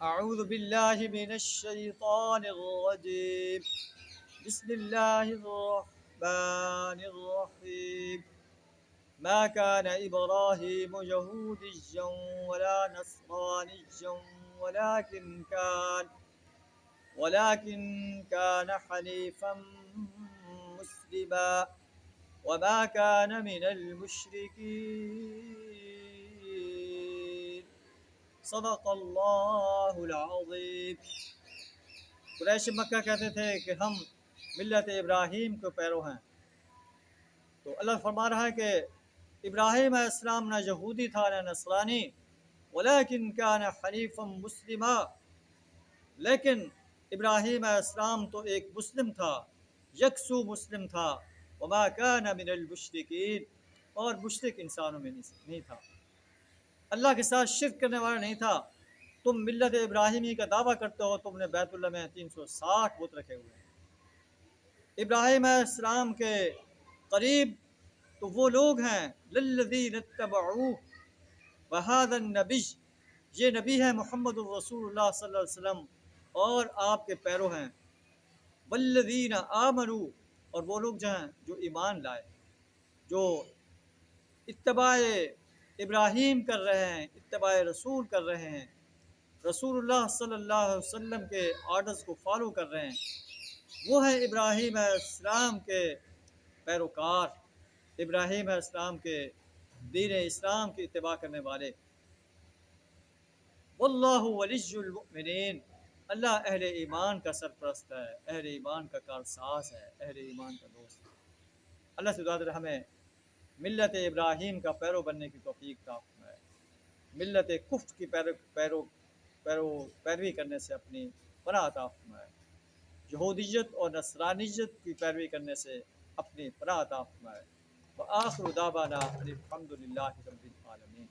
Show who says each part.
Speaker 1: أعوذ بالله من الشيطان الرجيم. بسم الله الرحمن الرحيم. ما كان إبراهيم يهوديا ولا نصرانيا ولكن كان حنيفا مسلما وما كان من المشركين. صدق اللہ العظیم. قریش مکہ کہتے تھے کہ ہم ملت ابراہیم کے پیرو ہیں. تو اللہ فرما رہا ہے کہ ابراہیم علیہ السلام نہ یہودی تھا نہ نصرانی، ولیکن کان حنیفا مسلما، لیکن ابراہیم علیہ السلام تو ایک مسلم تھا، یکسو مسلم تھا. وما کان من المشرکین، اور مشرک انسانوں میں نہیں تھا، اللہ کے ساتھ شرک کرنے والا نہیں تھا. تم ملت ابراہیمی کا دعویٰ کرتے ہو، تم نے بیت اللہ میں 360 بت رکھے ہوئے ہیں. ابراہیم علیہ السلام کے قریب تو وہ لوگ ہیں للذین اتبعوہ وہذا النبی، یہ نبی ہے محمد الرسول اللہ صلی اللہ علیہ وسلم اور آپ کے پیرو ہیں. والذین آمنوا، اور وہ لوگ جو ہیں جو ایمان لائے، جو اتباع ابراہیم کر رہے ہیں، اتباع رسول کر رہے ہیں، رسول اللہ صلی اللہ علیہ وسلم کے آرڈرز کو فالو کر رہے ہیں، وہ ہیں ابراہیم علیہ السلام کے پیروکار، ابراہیم علیہ السلام کے دین اسلام کی اتباع کرنے والے. واللہ ولی المؤمنین، اللہ اہل ایمان کا سرپرست ہے، اہل ایمان کا کارساز ہے، اہل ایمان کا دوست ہے. اللہ سے دعا ہے ہمیں ملت ابراہیم کا پیرو بننے کی توفیق عطا فرمائے، ملت کفر کی پیروی کرنے سے اپنی پناہ عطا فرمائے، یہودیت اور نصرانیت کی پیروی کرنے سے اپنی پناہ عطا فرمائے. وآخر دعوانا الحمد للہ رب العالمین.